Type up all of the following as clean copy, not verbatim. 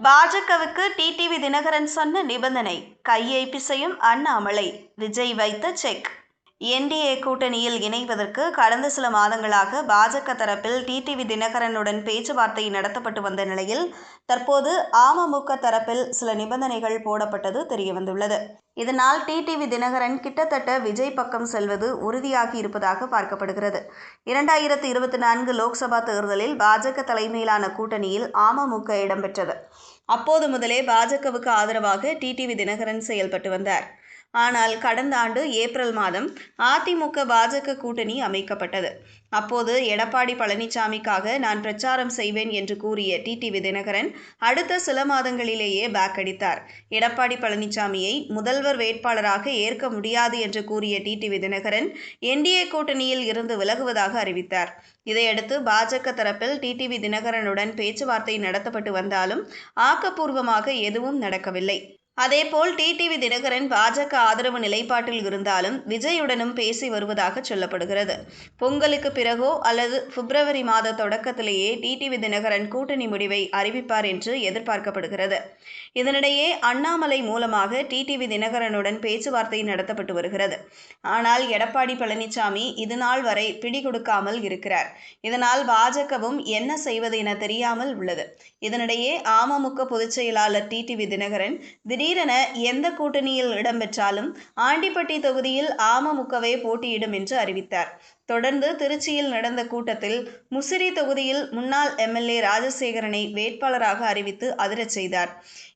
பாஜகவுக்கு டிடிவி தினகரன் சொன்ன நிபந்தனை, கையை பிசையும் அண்ணாமலை, விஜய் வைத்த செக். என்டிஏ கூட்டணியில் இணைவதற்கு கடந்த சில மாதங்களாக பாஜக தரப்பில் டிடிவி தினகரனுடன் பேச்சுவார்த்தை நடத்தப்பட்டு வந்த நிலையில், தற்போது அமமுக தரப்பில் சில நிபந்தனைகள் போடப்பட்டது தெரியவந்துள்ளது. இதனால் டிடிவி தினகரன் கிட்டத்தட்ட விஜய் பக்கம் செல்வது உறுதியாகி இருப்பதாக பார்க்கப்படுகிறது. 2024 லோக்சபா தேர்தலில் பாஜக தலைமையிலான கூட்டணியில் அமமுக இடம்பெற்றது. அப்போது முதலே பாஜகவுக்கு ஆதரவாக டிடிவி தினகரன் செயல்பட்டு வந்தார். ஆனால் கடந்த ஆண்டு ஏப்ரல் மாதம் அதிமுக பாஜக கூட்டணி அமைக்கப்பட்டது. அப்போது எடப்பாடி பழனிசாமிக்காக நான் பிரச்சாரம் செய்வேன் என்று கூறிய டிடிவி தினகரன் அடுத்த சில மாதங்களிலேயே பேக் அடித்தார். எடப்பாடி பழனிசாமியை முதல்வர் வேட்பாளராக ஏற்க முடியாது என்று கூறிய டிடிவி தினகரன் என்டிஏ கூட்டணியில் இருந்து விலகுவதாக அறிவித்தார். இதையடுத்து பாஜக தரப்பில் டிடிவி தினகரனுடன் பேச்சுவார்த்தை நடத்தப்பட்டு வந்தாலும் ஆக்கப்பூர்வமாக எதுவும் நடக்கவில்லை. அதேபோல் டிடிவி தினகரன் பாஜக ஆதரவு நிலைப்பாட்டில் இருந்தாலும் விஜயுடனும் பேசி வருவதாக சொல்லப்படுகிறது. பொங்கலுக்கு பிறகோ அல்லது பிப்ரவரி மாத தொடக்கத்திலேயே டிடிவி தினகரன் கூட்டணி முடிவை அறிவிப்பார் என்று எதிர்பார்க்கப்படுகிறது. இதனிடையே அண்ணாமலை மூலமாக டிடிவி தினகரனுடன் பேச்சுவார்த்தை நடத்தப்பட்டு வருகிறது. ஆனால் எடப்பாடி பழனிசாமி இதுநாள் வரை பிடிகொடுக்காமல் இருக்கிறார். இதனால் பாஜகவும் என்ன செய்வது என தெரியாமல் உள்ளது. இதனிடையே அமமுக பொதுச் செயலாளர் டிடிவி தினகரன் திடீரென எந்த கூட்டணியில் இடம்பெற்றாலும் ஆண்டிப்பட்டி தொகுதியில் அமமுகவே போட்டியிடும் என்று அறிவித்தார். தொடர்ந்து திருச்சியில் நடந்த கூட்டத்தில் முசிறி தொகுதியில் முன்னாள் எம்எல்ஏ ராஜசேகரனை வேட்பாளராக அறிவித்து அதிரச் செய்தார்.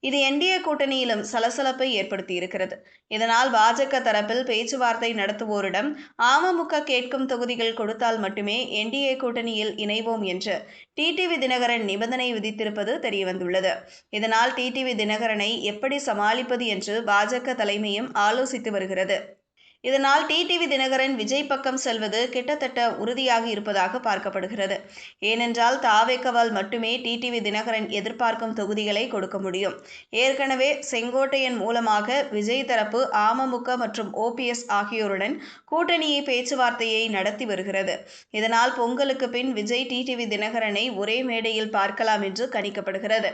இது என்டிஏ கூட்டணியிலும் சலசலப்பை ஏற்படுத்தியிருக்கிறது. இதனால் பாஜக தரப்பில் பேச்சுவார்த்தை நடத்துவோரிடம் அமமுக கேட்கும் தொகுதிகள் கொடுத்தால் மட்டுமே என்டிஏ கூட்டணியில் இணைவோம் என்று டிடிவி தினகரன் நிபந்தனை விதித்திருப்பது தெரியவந்துள்ளது. இதனால் டிடிவி தினகரனை எப்படி சமாளிப்பது என்று பாஜக தலைமையும் ஆலோசித்து வருகிறது. இதனால் டிடிவி தினகரன் விஜய் பக்கம் செல்வது கிட்டத்தட்ட உறுதியாகி இருப்பதாக பார்க்கப்படுகிறது. ஏனென்றால் தாவேகவால் மட்டுமே டிடிவி தினகரன் எதிர்பார்க்கும் தொகுதிகளை கொடுக்க முடியும். ஏற்கனவே செங்கோட்டையன் மூலமாக விஜய் தரப்பு அமமுக மற்றும் ஓபிஎஸ் ஆகியோருடன் கூட்டணியை பேச்சுவார்த்தையை நடத்தி வருகிறது. இதனால் பொங்கலுக்கு பின் விஜய் டிடிவி தினகரனை ஒரே மேடையில் பார்க்கலாம் என்று கணிக்கப்படுகிறது.